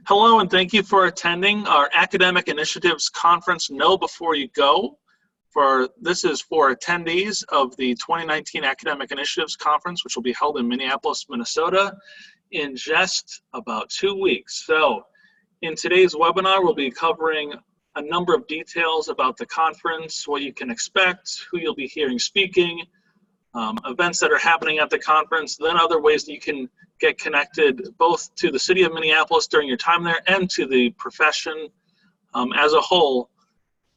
Hello, and thank you for attending our Academic Initiatives Conference Know Before You Go. This is for attendees of the 2019 Academic Initiatives Conference, which will be held in Minneapolis, Minnesota in just about 2 weeks. So in today's webinar, we'll be covering a number of details about the conference, what you can expect, who you'll be hearing speaking, events that are happening at the conference, then other ways that you can get connected both to the city of Minneapolis during your time there and to the profession as a whole,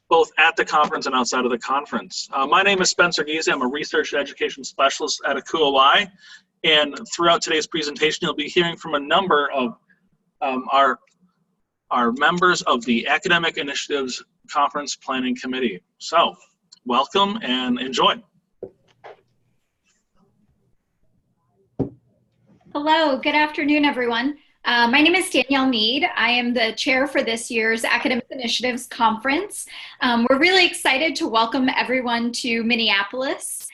both at the conference and outside of the conference. My name is Spencer Giese. I'm a research and education specialist at ACUOI, and throughout today's presentation, you'll be hearing from a number of our members of the Academic Initiatives Conference Planning Committee. So, welcome and enjoy. Hello, good afternoon, everyone. My name is Danielle Mead. I am the chair for this year's Academic Initiatives Conference. We're really excited to welcome everyone to Minneapolis.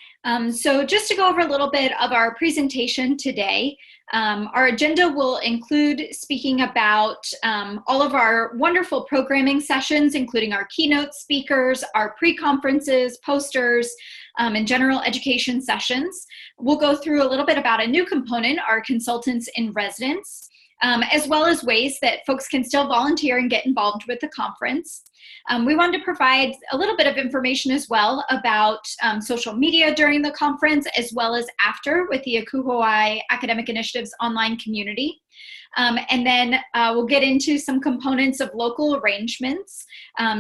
So just to go over a little bit of our presentation today, our agenda will include speaking about all of our wonderful programming sessions, including our keynote speakers, our pre-conferences, posters, and general education sessions. We'll go through a little bit about a new component, our consultants in residence, as well as ways that folks can still volunteer and get involved with the conference. We wanted to provide a little bit of information as well about social media during the conference, as well as after with the ACUOI Academic Initiatives online community. And then we'll get into some components of local arrangements,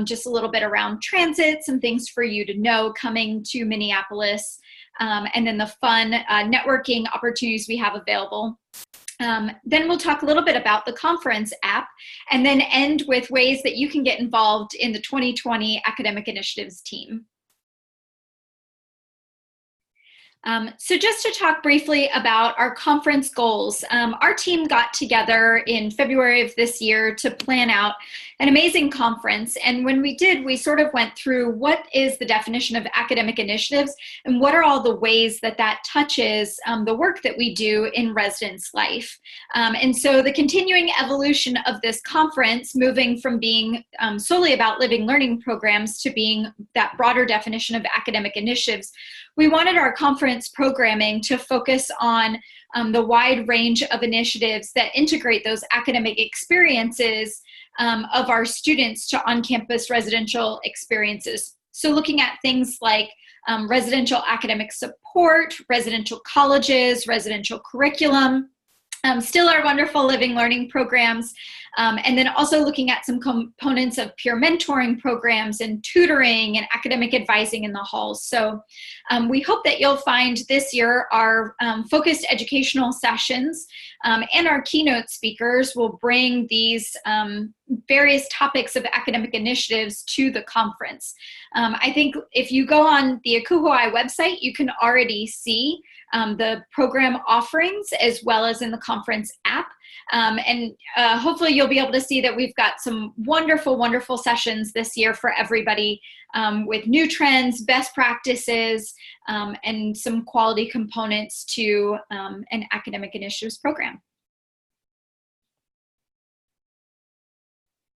just a little bit around transit, some things for you to know coming to Minneapolis, and then the fun networking opportunities we have available. Then we'll talk a little bit about the conference app, and then end with ways that you can get involved in the 2020 Academic Initiatives team. So just to talk briefly about our conference goals, our team got together in February of this year to plan out an amazing conference. And when we did, we sort of went through what is the definition of academic initiatives and what are all the ways that that touches the work that we do in residence life. And so the continuing evolution of this conference, moving from being solely about living learning programs to being that broader definition of academic initiatives, we wanted our conference programming to focus on the wide range of initiatives that integrate those academic experiences of our students to on-campus residential experiences. So looking at things like residential academic support, residential colleges, residential curriculum, still our wonderful living learning programs, and then also looking at some components of peer mentoring programs and tutoring and academic advising in the halls. So we hope that you'll find this year our focused educational sessions and our keynote speakers will bring these various topics of academic initiatives to the conference. I think if you go on the ACUOI website, you can already see the program offerings as well as in the conference app. And hopefully you'll be able to see that we've got some wonderful, wonderful sessions this year for everybody with new trends, best practices, and some quality components to an academic initiatives program.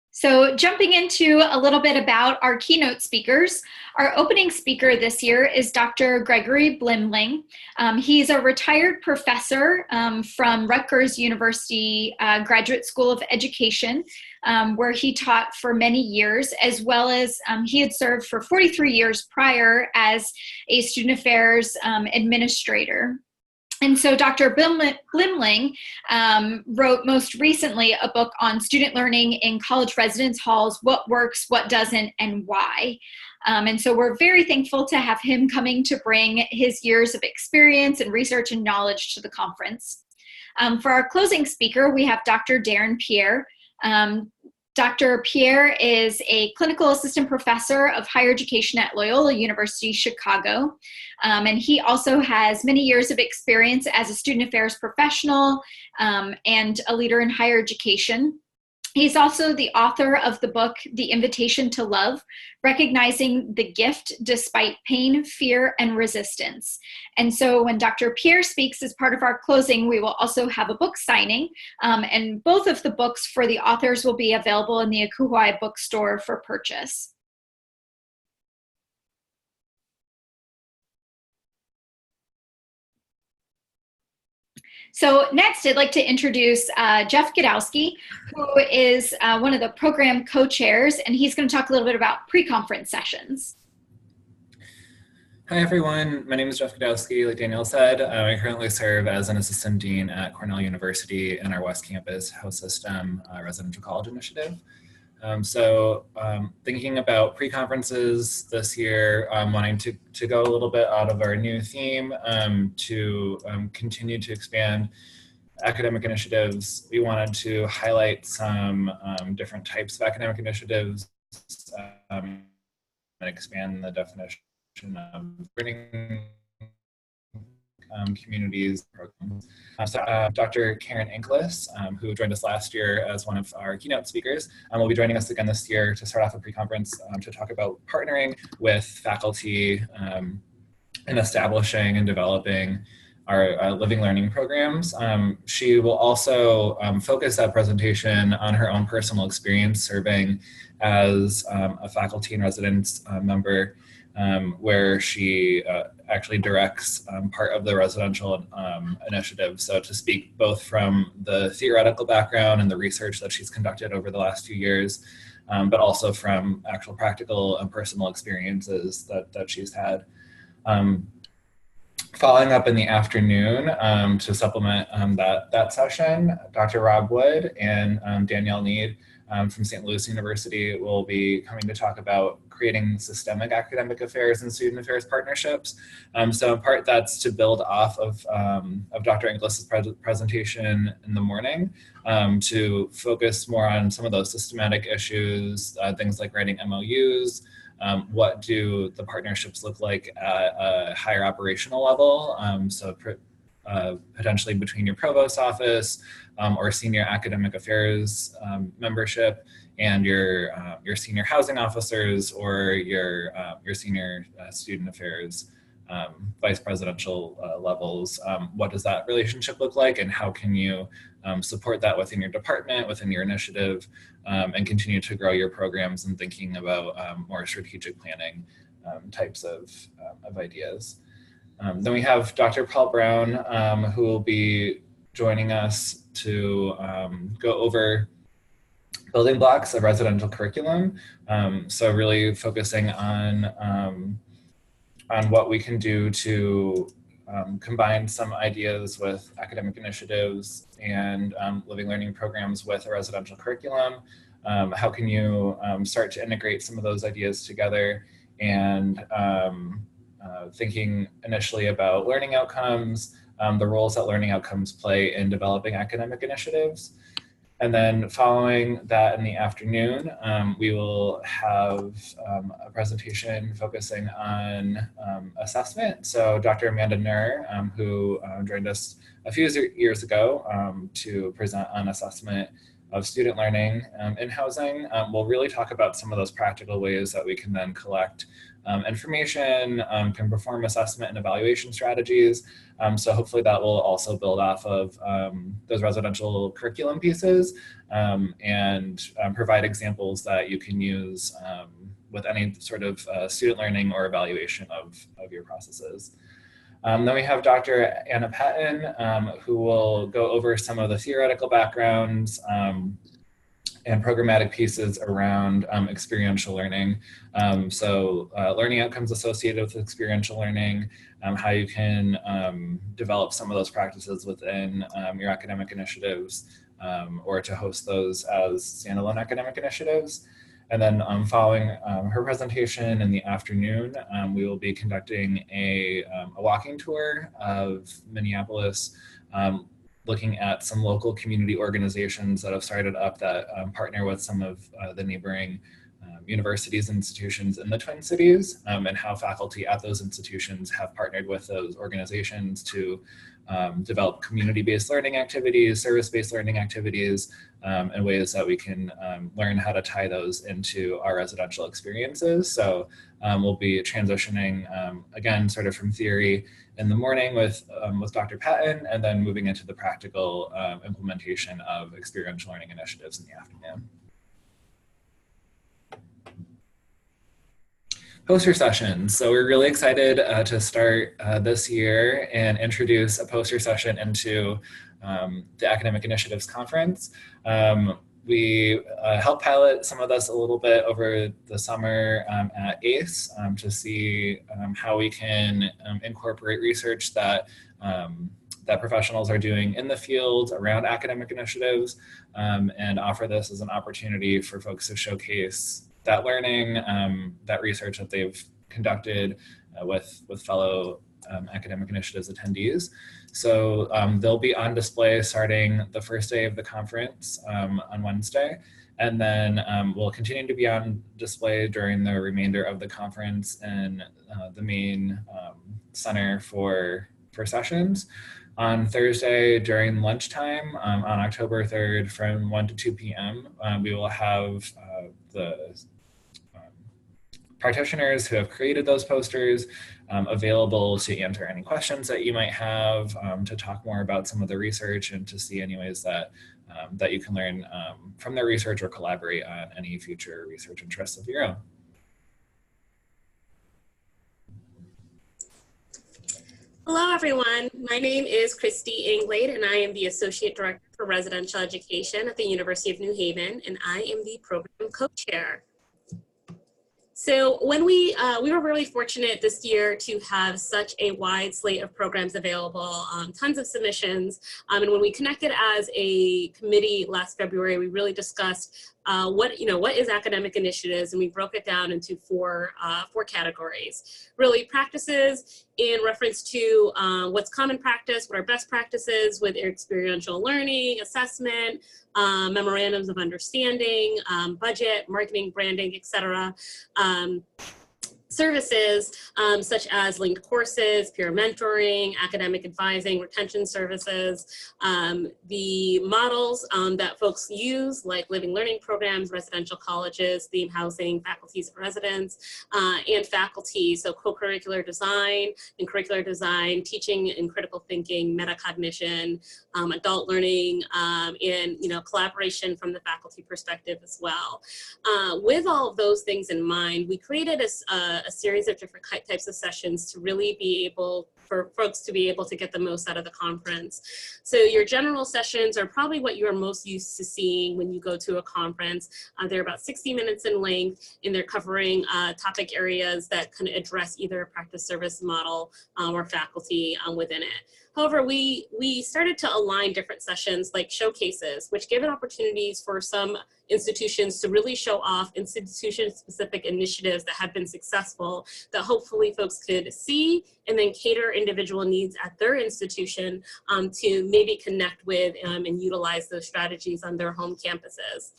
So jumping into a little bit about our keynote speakers, our opening speaker this year is Dr. Gregory Blimling. He's a retired professor from Rutgers University Graduate School of Education, where he taught for many years, as well as he had served for 43 years prior as a student affairs administrator. And so Dr. Blimling wrote most recently a book on student learning in college residence halls, what works, what doesn't, and why. And so we're very thankful to have him coming to bring his years of experience and research and knowledge to the conference. For our closing speaker, we have Dr. Darren Pierre. Dr. Pierre is a clinical assistant professor of higher education at Loyola University, Chicago. And he also has many years of experience as a student affairs professional and a leader in higher education. He's also the author of the book, The Invitation to Love, Recognizing the Gift Despite Pain, Fear, and Resistance. And so when Dr. Pierre speaks as part of our closing, we will also have a book signing. And both of the books for the authors will be available in the Akuhai bookstore for purchase. So next, I'd like to introduce Jeff Godowski, who is one of the program co-chairs, and he's going to talk a little bit about pre-conference sessions. Hi, everyone. My name is Jeff Godowski. Like Danielle said, I currently serve as an assistant dean at Cornell University in our West Campus Health System Residential College Initiative. Thinking about pre-conferences this year, wanting to go a little bit out of our new theme to continue to expand academic initiatives. We wanted to highlight some different types of academic initiatives and expand the definition of learning communities programs. Dr. Karen Anklis, who joined us last year as one of our keynote speakers, will be joining us again this year to start off a pre-conference to talk about partnering with faculty in establishing and developing our living learning programs. She will also focus that presentation on her own personal experience serving as a faculty and residence member, where she actually directs part of the residential initiative. So to speak both from the theoretical background and the research that she's conducted over the last few years, but also from actual practical and personal experiences that she's had. Following up in the afternoon to supplement that session, Dr. Rob Wood and Danielle Need from St. Louis University will be coming to talk about creating systemic academic affairs and student affairs partnerships. So in part that's to build off of Dr. Inglis's presentation in the morning to focus more on some of those systematic issues, things like writing MOUs, what do the partnerships look like at a higher operational level? Potentially between your provost office or senior academic affairs membership and your senior housing officers or your senior student affairs vice presidential levels. What does that relationship look like, and how can you support that within your department, within your initiative, and continue to grow your programs and thinking about more strategic planning types of ideas. Then we have Dr. Paul Brown, who will be joining us to go over building blocks of residential curriculum. So really focusing on what we can do to combine some ideas with academic initiatives and living learning programs with a residential curriculum. How can you start to integrate some of those ideas together, and thinking initially about learning outcomes, the roles that learning outcomes play in developing academic initiatives. And then following that in the afternoon, we will have a presentation focusing on assessment. So Dr. Amanda Nur, who joined us a few years ago to present on assessment of student learning in housing, will really talk about some of those practical ways that we can then collect information, can perform assessment and evaluation strategies. So hopefully that will also build off of those residential curriculum pieces and provide examples that you can use with any sort of student learning or evaluation of your processes. Then we have Dr. Anna Patton, who will go over some of the theoretical backgrounds and programmatic pieces around experiential learning. Learning outcomes associated with experiential learning, how you can develop some of those practices within your academic initiatives or to host those as standalone academic initiatives. And then following her presentation in the afternoon, we will be conducting a walking tour of Minneapolis, looking at some local community organizations that have started up that partner with some of the neighboring universities and institutions in the Twin Cities, and how faculty at those institutions have partnered with those organizations to develop community-based learning activities, service-based learning activities, and ways that we can learn how to tie those into our residential experiences. So we'll be transitioning, again, sort of from theory in the morning with Dr. Patton, and then moving into the practical implementation of experiential learning initiatives in the afternoon. Poster sessions. So we're really excited to start this year and introduce a poster session into the Academic Initiatives Conference. We helped pilot some of this a little bit over the summer at ACE to see how we can incorporate research that that professionals are doing in the field around academic initiatives, and offer this as an opportunity for folks to showcase that learning, that research that they've conducted with fellow academic initiatives attendees. So they'll be on display starting the first day of the conference on Wednesday, and then we'll continue to be on display during the remainder of the conference in the main center for sessions. On Thursday during lunchtime on October 3rd from 1 to 2 p.m., we will have the practitioners who have created those posters available to answer any questions that you might have, to talk more about some of the research, and to see any ways that that you can learn from their research or collaborate on any future research interests of your own. Hello, everyone. My name is Christy Anglade, and I am the Associate Director for Residential Education at the University of New Haven, and I am the program co-chair. So when we were really fortunate this year to have such a wide slate of programs available, tons of submissions, and when we connected as a committee last February, we really discussed what is academic initiatives, and we broke it down into four categories. Really, practices in reference to what's common practice, what are best practices with experiential learning, assessment, memorandums of understanding, budget, marketing, branding, etc. Services such as linked courses, peer mentoring, academic advising, retention services, the models that folks use, like living learning programs, residential colleges, theme housing, faculties and residents, and faculty, so co-curricular design and curricular design, teaching and critical thinking, metacognition, adult learning, and collaboration from the faculty perspective as well. With all of those things in mind, we created a series of different types of sessions to really be able for folks to be able to get the most out of the conference. So your general sessions are probably what you're most used to seeing when you go to a conference. They're about 60 minutes in length, and they're covering topic areas that kind of address either a practice service model or faculty within it. However, we started to align different sessions like showcases, which give opportunities for some institutions to really show off institution-specific initiatives that have been successful that hopefully folks could see and then cater individual needs at their institution to maybe connect with and utilize those strategies on their home campuses.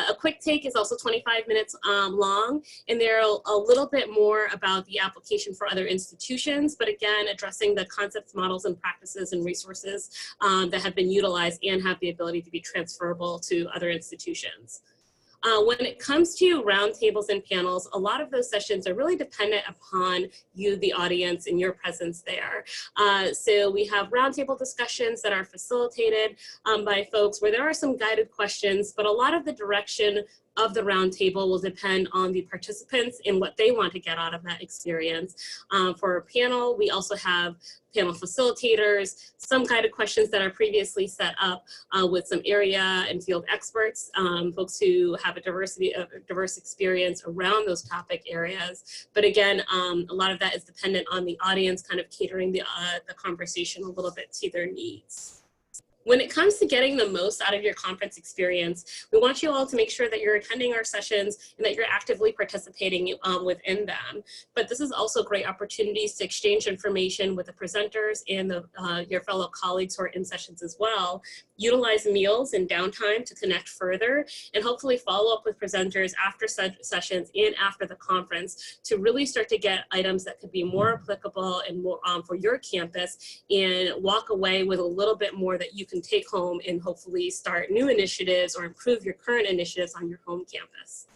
A quick take is also 25 minutes long, and they're a little bit more about the application for other institutions, but again, addressing the concepts, models, and practices and resources that have been utilized and have the ability to be transferable to other institutions. When it comes to roundtables and panels, a lot of those sessions are really dependent upon you, the audience, and your presence there. So we have roundtable discussions that are facilitated by folks where there are some guided questions, but a lot of the direction of the roundtable will depend on the participants and what they want to get out of that experience. For a panel, we also have panel facilitators, some guided questions that are previously set up with some area and field experts, folks who have a diverse experience around those topic areas. But again, a lot of that is dependent on the audience kind of catering the conversation a little bit to their needs. When it comes to getting the most out of your conference experience, we want you all to make sure that you're attending our sessions and that you're actively participating within them. But this is also great opportunities to exchange information with the presenters and your fellow colleagues who are in sessions as well. Utilize meals and downtime to connect further, and hopefully follow up with presenters after sessions and after the conference to really start to get items that could be more applicable and more for your campus, and walk away with a little bit more that you can take home and hopefully start new initiatives or improve your current initiatives on your home campus.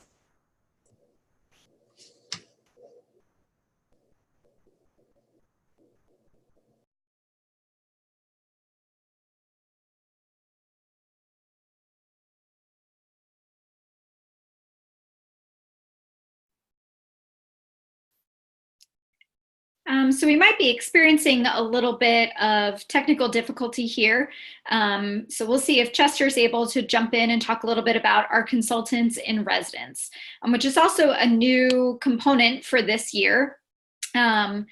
So we might be experiencing a little bit of technical difficulty here. So we'll see if Chester's able to jump in and talk a little bit about our consultants in residence, which is also a new component for this year. And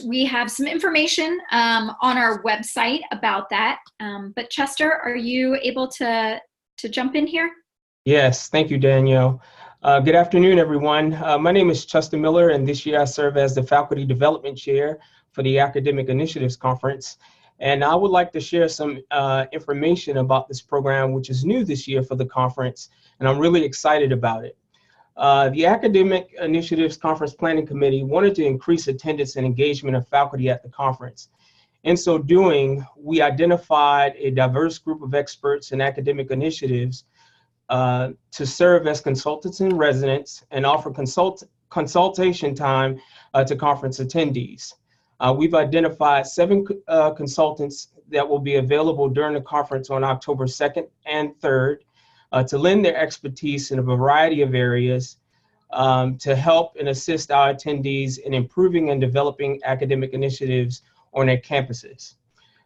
we have some information on our website about that. But Chester, are you able to jump in here? Yes, thank you, Danielle. Good afternoon, everyone. My name is Chester Miller, and this year I serve as the Faculty Development Chair for the Academic Initiatives Conference. And I would like to share some information about this program, which is new this year for the conference, and I'm really excited about it. The Academic Initiatives Conference Planning Committee wanted to increase attendance and engagement of faculty at the conference. In so doing, we identified a diverse group of experts in academic initiatives to serve as consultants in residence and offer consultation time to conference attendees. We've identified 7 consultants that will be available during the conference on October 2nd and 3rd to lend their expertise in a variety of areas to help and assist our attendees in improving and developing academic initiatives on their campuses.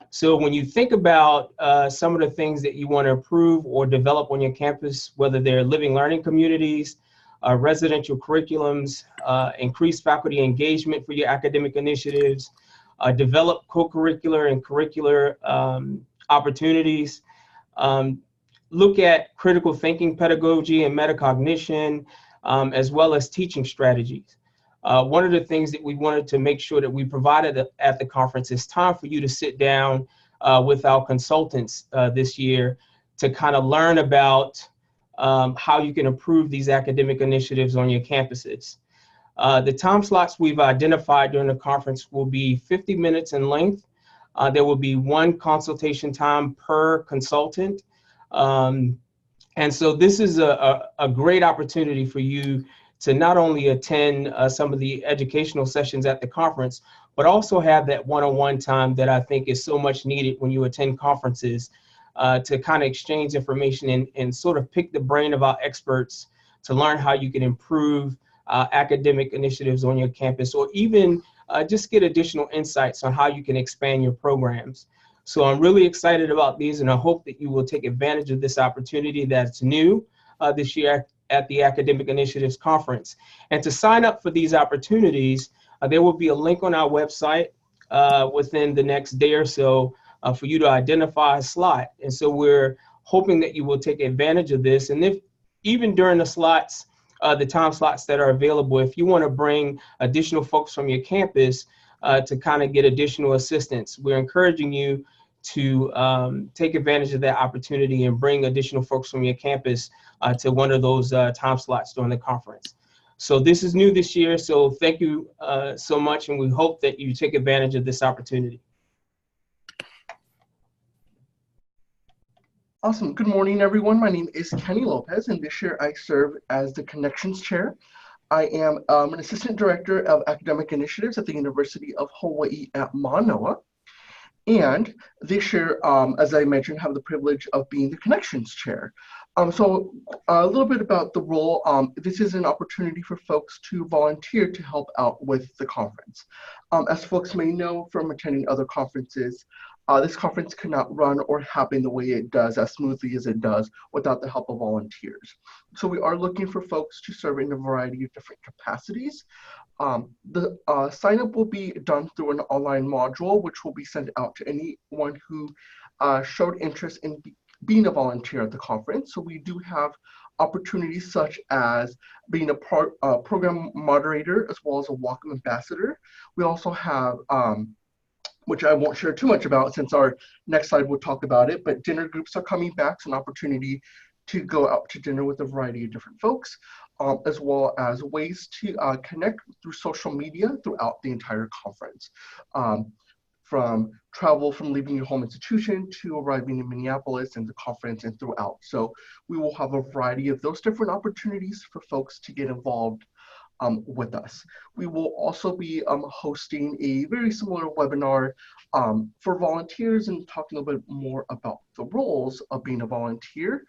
So when you think about some of the things that you want to improve or develop on your campus, whether they're living learning communities, residential curriculums, increased faculty engagement for your academic initiatives, develop co-curricular and curricular opportunities, look at critical thinking pedagogy and metacognition, as well as teaching strategies. One of the things that we wanted to make sure that we provided at the conference is time for you to sit down with our consultants this year to kind of learn about how you can improve these academic initiatives on your campuses. The time slots we've identified during the conference will be 50 minutes in length. There will be 1 consultation time per consultant. And so this is a great opportunity for you to not only attend some of the educational sessions at the conference, but also have that one-on-one time that I think is so much needed when you attend conferences to kind of exchange information and sort of pick the brain of our experts to learn how you can improve academic initiatives on your campus, or even just get additional insights on how you can expand your programs. So I'm really excited about these, and I hope that you will take advantage of this opportunity that's new this year at the Academic Initiatives Conference. And to sign up for these opportunities, there will be a link on our website within the next day or so for you to identify a slot. And so we're hoping that you will take advantage of this. And if even during the slots, the time slots that are available, if you want to bring additional folks from your campus to kind of get additional assistance, we're encouraging you to take advantage of that opportunity and bring additional folks from your campus to one of those time slots during the conference. So this is new this year, so thank you so much, and we hope that you take advantage of this opportunity. Awesome. Good morning, everyone. My name is Kenny Lopez, and this year I serve as the Connections Chair. I am an Assistant Director of Academic Initiatives at the University of Hawaii at Manoa. And this year, as I mentioned, have the privilege of being the Connections Chair. So a little bit about the role. This is an opportunity for folks to volunteer to help out with the conference. As folks may know from attending other conferences, This conference could not run or happen the way it does, as smoothly as it does, without the help of volunteers. So we are looking for folks to serve in a variety of different capacities. The sign up will be done through an online module, which will be sent out to anyone who showed interest in being a volunteer at the conference. So we do have opportunities such as being a program moderator as well as a welcome ambassador. We also have, which I won't share too much about since our next slide will talk about it, but dinner groups are coming back. So an opportunity to go out to dinner with a variety of different folks, as well as ways to connect through social media throughout the entire conference. From travel, from leaving your home institution to arriving in Minneapolis and the conference and throughout. So we will have a variety of those different opportunities for folks to get involved with us. We will also be hosting a very similar webinar for volunteers and talking a little bit more about the roles of being a volunteer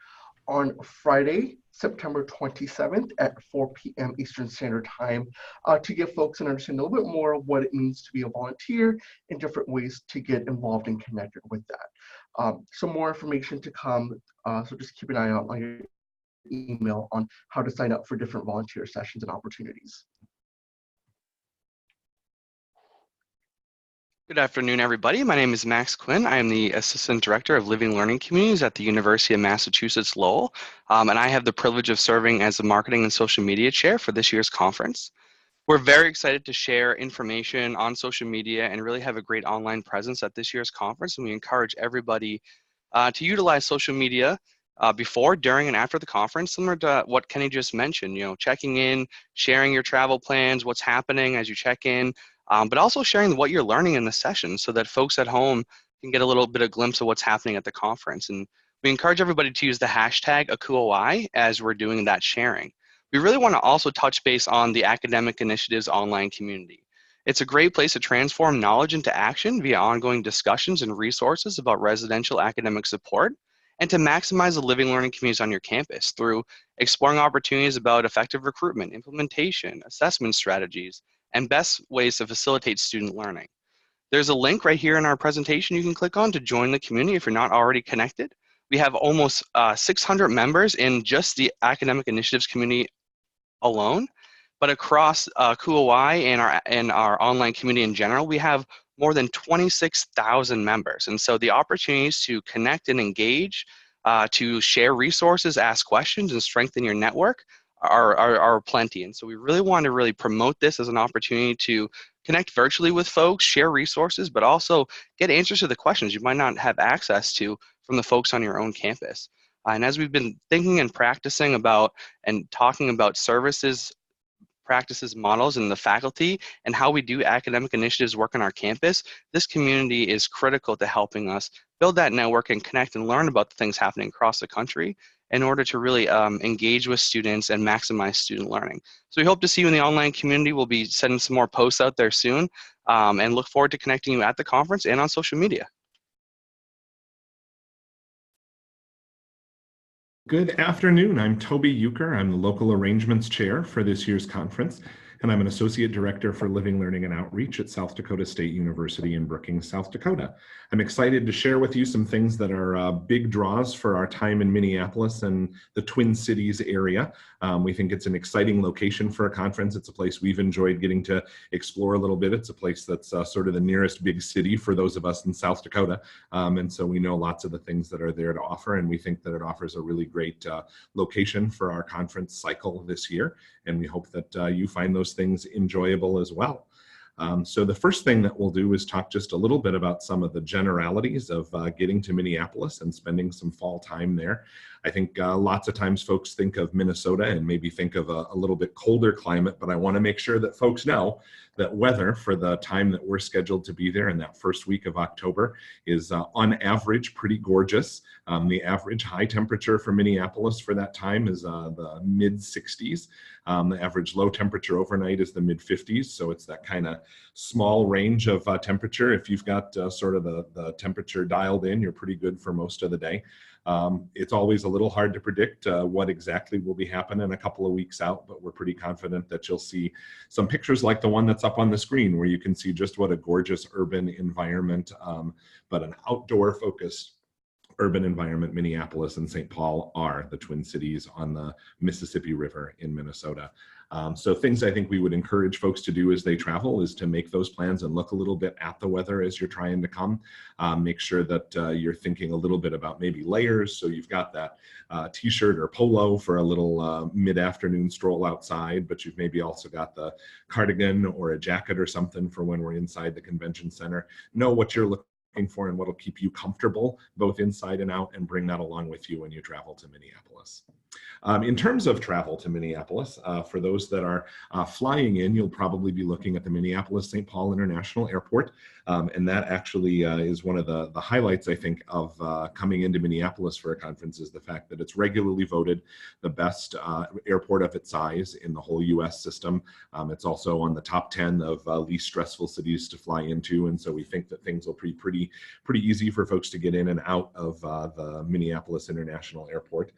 on Friday, September 27th at 4 p.m. Eastern Standard Time to give folks an understanding a little bit more of what it means to be a volunteer and different ways to get involved and connected with that. Some more information to come, so just keep an eye out on your email on how to sign up for different volunteer sessions and opportunities. Good afternoon, everybody. My name is Max Quinn. I am the Assistant Director of Living Learning Communities at the University of Massachusetts Lowell, and I have the privilege of serving as the Marketing and Social Media Chair for this year's conference. We're very excited to share information on social media and really have a great online presence at this year's conference, and we encourage everybody to utilize social media before, during, and after the conference, similar to what Kenny just mentioned, checking in, sharing your travel plans, what's happening as you check in, but also sharing what you're learning in the session so that folks at home can get a little bit of glimpse of what's happening at the conference. And we encourage everybody to use the hashtag #ACUOI as we're doing that sharing. We really want to also touch base on the Academic Initiatives online community. It's a great place to transform knowledge into action via ongoing discussions and resources about residential academic support, and to maximize the living learning communities on your campus through exploring opportunities about effective recruitment, implementation, assessment strategies, and best ways to facilitate student learning. There's a link right here in our presentation you can click on to join the community if you're not already connected. We have almost 600 members in just the academic initiatives community alone, but across CUOI and our online community in general, we have more than 26,000 members. And so the opportunities to connect and engage, to share resources, ask questions, and strengthen your network are plenty. And so we really want to promote this as an opportunity to connect virtually with folks, share resources, but also get answers to the questions you might not have access to from the folks on your own campus. And as we've been thinking and practicing about and talking about services, practices, models, and the faculty and how we do academic initiatives work on our campus, this community is critical to helping us build that network and connect and learn about the things happening across the country in order to really engage with students and maximize student learning. So we hope to see you in the online community. We'll be sending some more posts out there soon, and look forward to connecting you at the conference and on social media. Good afternoon. I'm Toby Euchre. I'm the Local Arrangements Chair for this year's conference, and I'm an Associate Director for Living Learning and Outreach at South Dakota State University in Brookings, South Dakota. I'm excited to share with you some things that are big draws for our time in Minneapolis and the Twin Cities area. We think it's an exciting location for a conference. It's a place we've enjoyed getting to explore a little bit. It's a place that's sort of the nearest big city for those of us in South Dakota. And so we know lots of the things that are there to offer, and we think that it offers a really great location for our conference cycle this year. And we hope that you find those things enjoyable as well. So the first thing that we'll do is talk just a little bit about some of the generalities of getting to Minneapolis and spending some fall time there. I think lots of times folks think of Minnesota and maybe think of a little bit colder climate, but I want to make sure that folks know that weather for the time that we're scheduled to be there in that first week of October is on average pretty gorgeous. The average high temperature for Minneapolis for that time is the mid 60s. The average low temperature overnight is the mid 50s. So it's that kind of small range of temperature. If you've got sort of the temperature dialed in, you're pretty good for most of the day. It's always a little hard to predict what exactly will be happening a couple of weeks out, but we're pretty confident that you'll see some pictures like the one that's up on the screen where you can see just what a gorgeous urban environment, but an outdoor focused urban environment Minneapolis and St. Paul are, the Twin Cities on the Mississippi River in Minnesota. So things I think we would encourage folks to do as they travel is to make those plans and look a little bit at the weather as you're trying to come. Make sure that you're thinking a little bit about maybe layers. So you've got that t-shirt or polo for a little mid-afternoon stroll outside, but you've maybe also got the cardigan or a jacket or something for when we're inside the convention center. Know what you're looking for and what will keep you comfortable both inside and out, and bring that along with you when you travel to Minneapolis. In terms of travel to Minneapolis, for those that are flying in, you'll probably be looking at the Minneapolis-St. Paul International Airport. And that actually is one of the highlights, I think, of coming into Minneapolis for a conference, is the fact that it's regularly voted the best airport of its size in the whole US system. It's also on the top 10 of least stressful cities to fly into. And so we think that things will be pretty easy for folks to get in and out of the Minneapolis International Airport.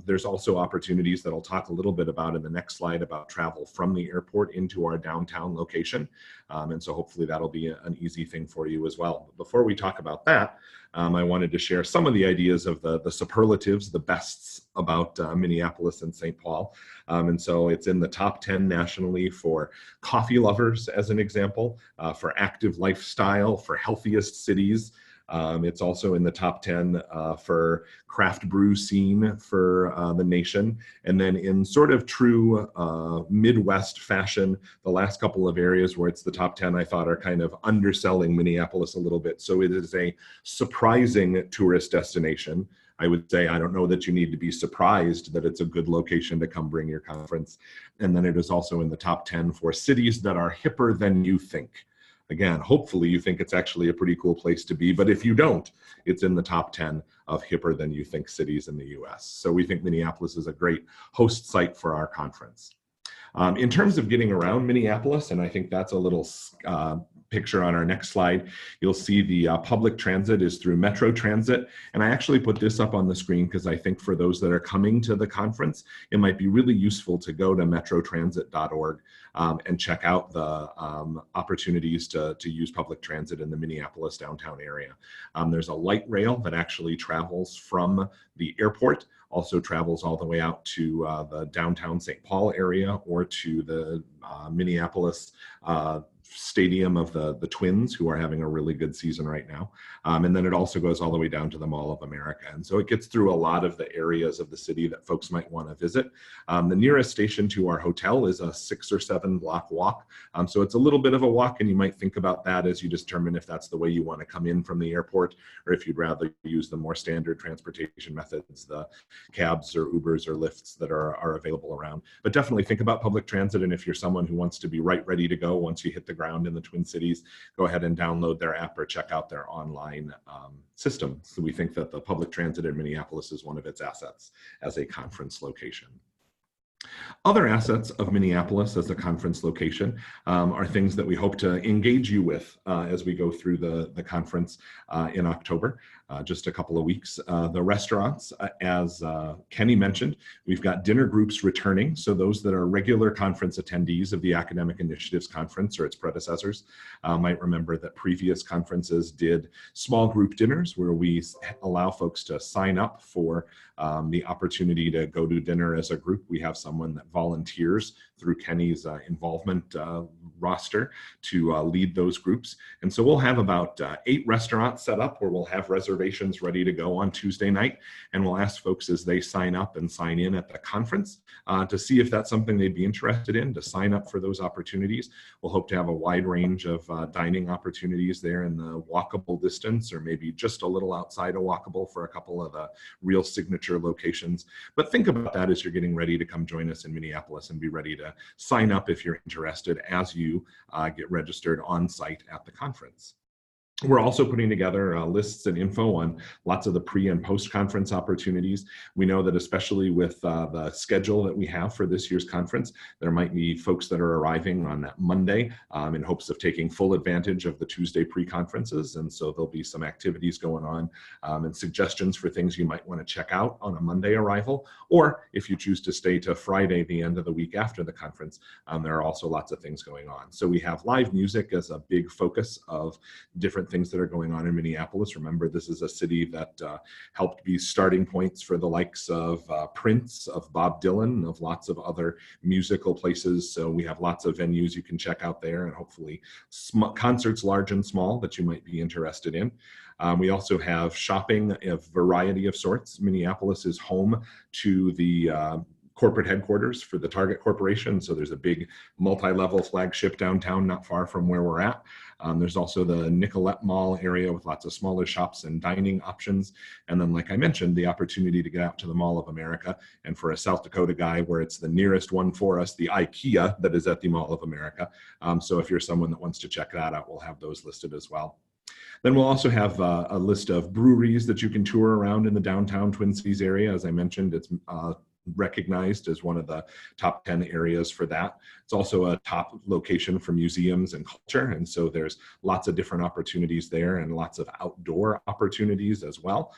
There's also opportunities that I'll talk a little bit about in the next slide about travel from the airport into our downtown location. And so hopefully that'll be an easy thing for you as well. But before we talk about that, I wanted to share some of the ideas of the superlatives, the bests about Minneapolis and St. Paul. And so it's in the top 10 nationally for coffee lovers, as an example, for active lifestyle, for healthiest cities. It's also in the top 10 for craft brew scene for the nation. And then in sort of true Midwest fashion, the last couple of areas where it's the top 10 I thought are kind of underselling Minneapolis a little bit. So it is a surprising tourist destination. I would say, I don't know that you need to be surprised that it's a good location to come bring your conference. And then it is also in the top 10 for cities that are hipper than you think. Again, hopefully you think it's actually a pretty cool place to be, but if you don't, it's in the top 10 of hipper than you think cities in the US. So we think Minneapolis is a great host site for our conference. In terms of getting around Minneapolis, and I think that's a little picture on our next slide, you'll see the public transit is through Metro Transit. And I actually put this up on the screen because I think for those that are coming to the conference, it might be really useful to go to metrotransit.org and check out the opportunities to use public transit in the Minneapolis downtown area. There's a light rail that actually travels from the airport, also travels all the way out to the downtown St. Paul area or to the Minneapolis stadium of the Twins, who are having a really good season right now. And then it also goes all the way down to the Mall of America. And so it gets through a lot of the areas of the city that folks might want to visit. The nearest station to our hotel is a 6 or 7 block walk. So it's a little bit of a walk, and you might think about that as you determine if that's the way you want to come in from the airport, or if you'd rather use the more standard transportation methods, the cabs or Ubers or Lyfts that are available around. But definitely think about public transit, and if you're someone who wants to be ready to go once you hit the ground in the Twin Cities, go ahead and download their app or check out their online system. So we think that the public transit in Minneapolis is one of its assets as a conference location. Other assets of Minneapolis as a conference location are things that we hope to engage you with as we go through the conference in October, just a couple of weeks. The restaurants, as Kenny mentioned, we've got dinner groups returning. So those that are regular conference attendees of the Academic Initiatives Conference or its predecessors might remember that previous conferences did small group dinners where we allow folks to sign up for the opportunity to go to dinner as a group. We have someone that volunteers through Kenny's involvement roster to lead those groups. And so we'll have about 8 restaurants set up where we'll have reservations ready to go on Tuesday night. And we'll ask folks as they sign up and sign in at the conference to see if that's something they'd be interested in, to sign up for those opportunities. We'll hope to have a wide range of dining opportunities there in the walkable distance, or maybe just a little outside of walkable for a couple of the real signature locations. But think about that as you're getting ready to come join us in Minneapolis, and be ready to sign up if you're interested as you get registered on site at the conference. We're also putting together lists and info on lots of the pre and post conference opportunities. We know that especially with the schedule that we have for this year's conference, there might be folks that are arriving on that Monday in hopes of taking full advantage of the Tuesday pre-conferences. And so there'll be some activities going on and suggestions for things you might want to check out on a Monday arrival. Or if you choose to stay to Friday, the end of the week after the conference, there are also lots of things going on. So we have live music as a big focus of different things that are going on in Minneapolis. Remember, this is a city that helped be starting points for the likes of Prince, of Bob Dylan, of lots of other musical places. So we have lots of venues you can check out there, and hopefully concerts large and small that you might be interested in. We also have shopping, a variety of sorts. Minneapolis is home to the corporate headquarters for the Target Corporation. So there's a big multi-level flagship downtown not far from where we're at. There's also the Nicolette Mall area with lots of smaller shops and dining options. And then, like I mentioned, the opportunity to get out to the Mall of America. And for a South Dakota guy, where it's the nearest one for us, the IKEA that is at the Mall of America. So if you're someone that wants to check that out, we'll have those listed as well. Then we'll also have a list of breweries that you can tour around in the downtown Twin Cities area. As I mentioned, it's recognized as one of the top 10 areas for that. It's also a top location for museums and culture. And so there's lots of different opportunities there and lots of outdoor opportunities as well.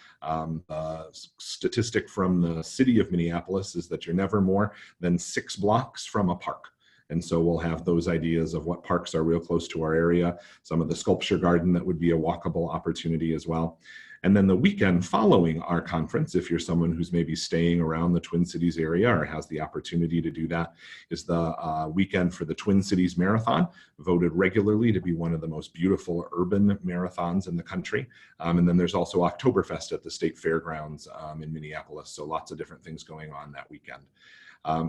Statistic from the city of Minneapolis is that you're never more than 6 blocks from a park. And so we'll have those ideas of what parks are real close to our area, some of the sculpture garden that would be a walkable opportunity as well. And then the weekend following our conference, if you're someone who's maybe staying around the Twin Cities area or has the opportunity to do that, is the weekend for the Twin Cities Marathon, voted regularly to be one of the most beautiful urban marathons in the country. And then there's also Oktoberfest at the State Fairgrounds in Minneapolis. So lots of different things going on that weekend.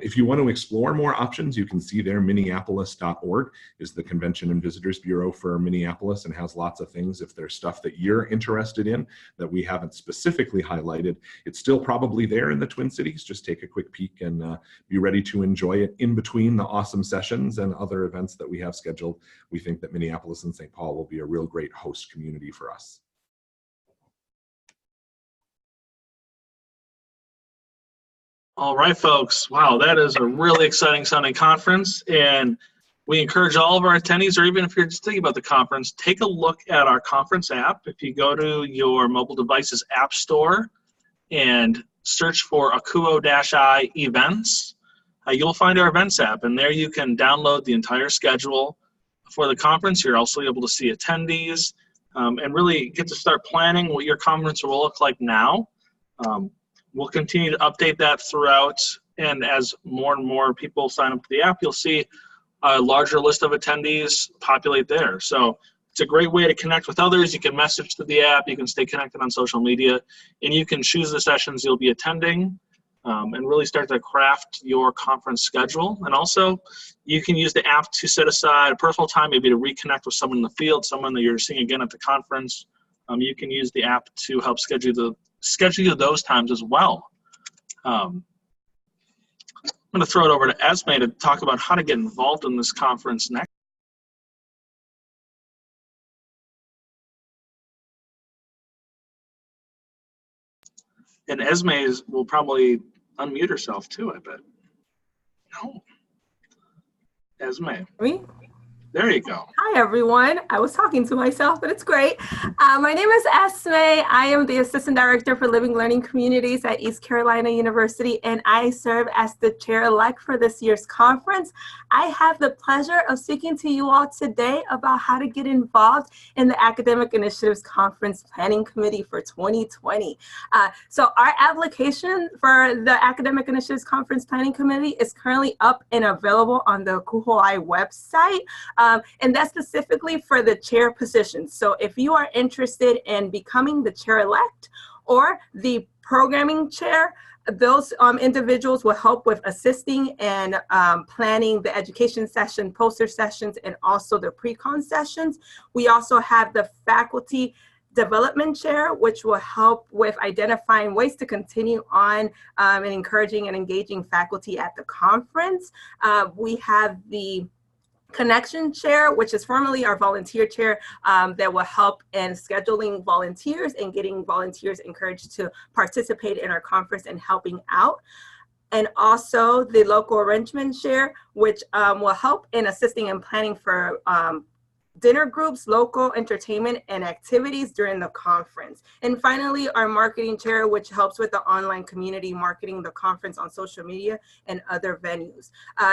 If you want to explore more options, you can see there Minneapolis.org is the Convention and Visitors Bureau for Minneapolis and has lots of things. If there's stuff that you're interested in that we haven't specifically highlighted, it's still probably there in the Twin Cities. Just take a quick peek and be ready to enjoy it in between the awesome sessions and other events that we have scheduled. We think that Minneapolis and St. Paul will be a real great host community for us. All right, folks. Wow, that is a really exciting sounding conference. And we encourage all of our attendees, or even if you're just thinking about the conference, take a look at our conference app. If you go to your mobile device's app store and search for Akuo-I events, you'll find our events app. And there you can download the entire schedule for the conference. You're also able to see attendees and really get to start planning what your conference will look like now. We'll continue to update that throughout, and as more and more people sign up to the app, you'll see a larger list of attendees populate there. So it's a great way to connect with others. You can message to the app, you can stay connected on social media, and you can choose the sessions you'll be attending and really start to craft your conference schedule. And also, you can use the app to set aside a personal time, maybe to reconnect with someone in the field, someone that you're seeing again at the conference. You can use the app to help schedule those times as well. I'm going to throw it over to Esme to talk about how to get involved in this conference next. And Esme will probably unmute herself too, I bet. No. Esme. Me? There you go. Hi, everyone. I was talking to myself, but it's great. My name is Esme. I am the Assistant Director for Living Learning Communities at East Carolina University, and I serve as the chair-elect for this year's conference. I have the pleasure of speaking to you all today about how to get involved in the Academic Initiatives Conference Planning Committee for 2020. So our application for the Academic Initiatives Conference Planning Committee is currently up and available on the Akuo-I website. And that's specifically for the chair position. So if you are interested in becoming the chair-elect or the programming chair, those individuals will help with assisting and planning the education session, poster sessions, and also the pre-con sessions. We also have the faculty development chair, which will help with identifying ways to continue on and encouraging and engaging faculty at the conference. We have the Connection Chair, which is formerly our volunteer chair, that will help in scheduling volunteers and getting volunteers encouraged to participate in our conference and helping out. And also the local arrangement chair, which will help in assisting in planning for dinner groups, local entertainment, and activities during the conference. And finally, our marketing chair, which helps with the online community marketing the conference on social media and other venues.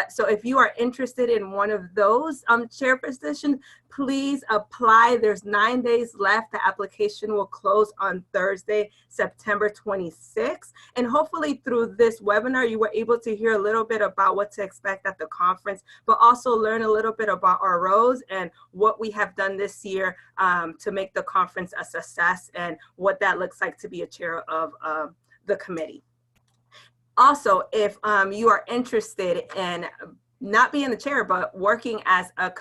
So if you are interested in one of those chair positions, please apply. There's 9 days left. The application will close on Thursday, September 26th. And hopefully through this webinar, you were able to hear a little bit about what to expect at the conference, but also learn a little bit about our roles and what we have done this year to make the conference a success and what that looks like to be a chair of the committee. Also, if you are interested in not being the chair, but working as a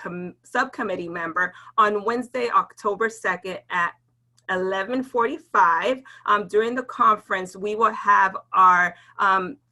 subcommittee member, on Wednesday, October 2nd at 11:45 during the conference, we will have our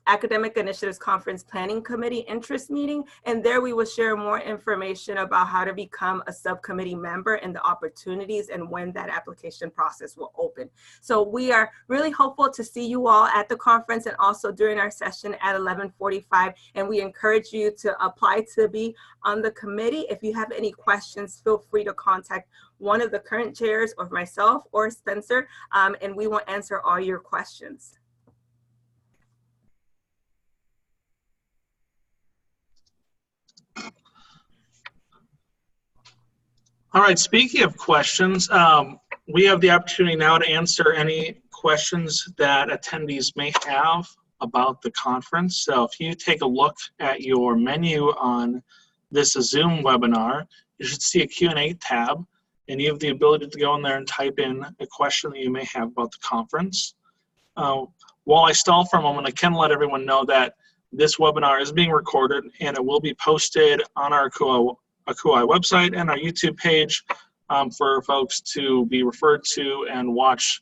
Academic Initiatives Conference Planning Committee interest meeting, and there we will share more information about how to become a subcommittee member and the opportunities and when that application process will open. So we are really hopeful to see you all at the conference and also during our session at 11:45, and we encourage you to apply to be on the committee. If you have any questions, feel free to contact one of the current chairs or myself or Spencer, and we will answer all your questions. All right, speaking of questions, we have the opportunity now to answer any questions that attendees may have about the conference. So if you take a look at your menu on this Zoom webinar, you should see a Q&A tab, and you have the ability to go in there and type in a question that you may have about the conference. While I stall for a moment, I can let everyone know that this webinar is being recorded and it will be posted on our Akui website and our YouTube page for folks to be referred to and watch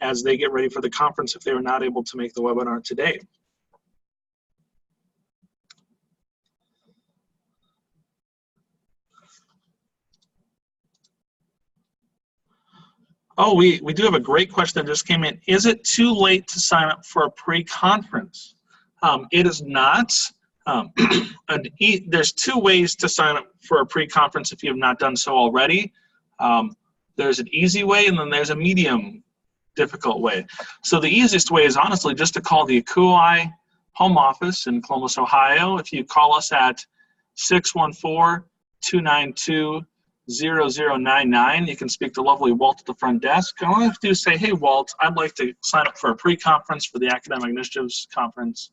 as they get ready for the conference if they were not able to make the webinar today. Oh, we do have a great question that just came in. Is it too late to sign up for a pre-conference? It is not. There's two ways to sign up for a pre-conference if you have not done so already. There's an easy way and then there's a medium difficult way. So the easiest way is honestly just to call the Akui home office in Columbus, Ohio. If you call us at 614-292-0099, you can speak to lovely Walt at the front desk. All you have to do is say, hey, Walt, I'd like to sign up for a pre-conference for the Academic Initiatives Conference.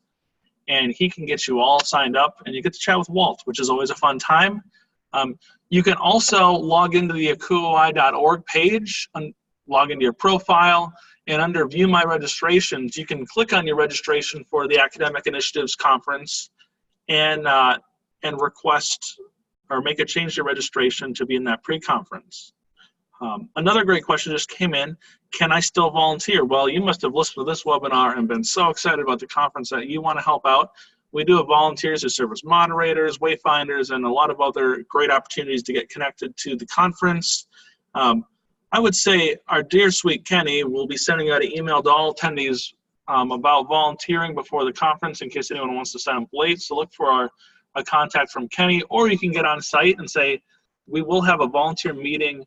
And he can get you all signed up, and you get to chat with Walt, which is always a fun time. You can also log into the akui.org page, and log into your profile, and under View My Registrations, you can click on your registration for the Academic Initiatives Conference and request or make a change to your registration to be in that pre-conference. Another great question just came in. Can I still volunteer? Well, you must have listened to this webinar and been so excited about the conference that you want to help out. We do have volunteers who serve as moderators, wayfinders, and a lot of other great opportunities to get connected to the conference. I would say our dear sweet Kenny will be sending out an email to all attendees about volunteering before the conference in case anyone wants to sign up late. So look for a contact from Kenny, or you can get on site and say, we will have a volunteer meeting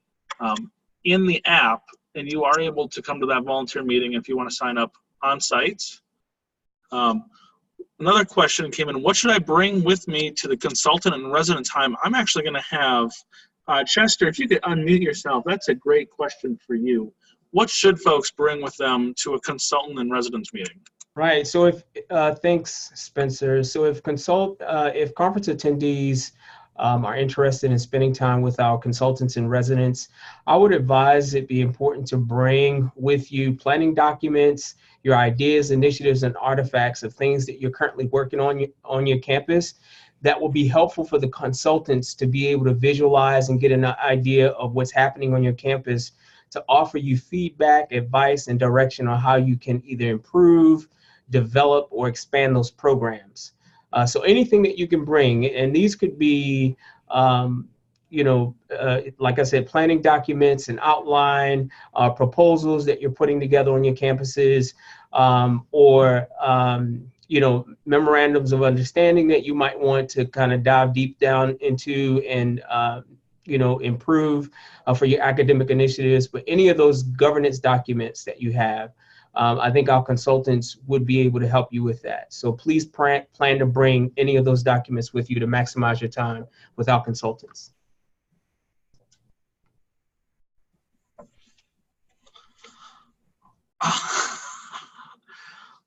in the app, and you are able to come to that volunteer meeting if you want to sign up on site. Another question came in, what should I bring with me to the consultant and resident time? I'm actually going to have, Chester, if you could unmute yourself, that's a great question for you. What should folks bring with them to a consultant and residence meeting? Right, so if, thanks Spencer. So if conference attendees are interested in spending time with our consultants and residents, I would advise it be important to bring with you planning documents, your ideas, initiatives, and artifacts of things that you're currently working on your campus that will be helpful for the consultants to be able to visualize and get an idea of what's happening on your campus to offer you feedback, advice, and direction on how you can either improve, develop, or expand those programs. So anything that you can bring, and these could be like I said, planning documents and outline, proposals that you're putting together on your campuses, or memorandums of understanding that you might want to kind of dive deep down into and improve for your academic initiatives. But any of those governance documents that you have, I think our consultants would be able to help you with that. So please plan to bring any of those documents with you to maximize your time with our consultants.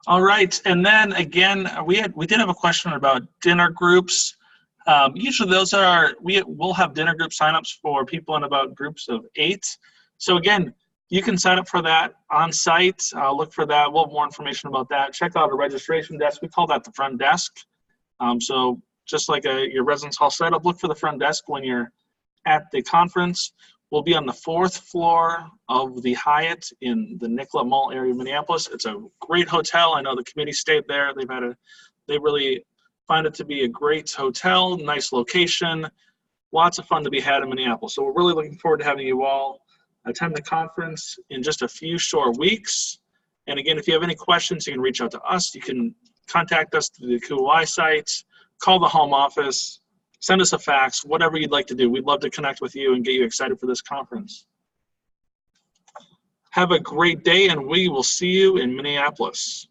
All right, and then again, we did have a question about dinner groups. Usually those we'll have dinner group signups for people in about groups of 8. So again, you can sign up for that on site. Look for that. We'll have more information about that. Check out a registration desk. We call that the front desk. So just like your residence hall setup, look for the front desk when you're at the conference. We'll be on the 4th floor of the Hyatt in the Nicollet Mall area of Minneapolis. It's a great hotel. I know the committee stayed there. They really find it to be a great hotel, nice location, lots of fun to be had in Minneapolis. So we're really looking forward to having you all attend the conference in just a few short weeks. And again, if you have any questions, you can reach out to us. You can contact us through the QOI site, call the home office, send us a fax, whatever you'd like to do. We'd love to connect with you and get you excited for this conference. Have a great day, and we will see you in Minneapolis.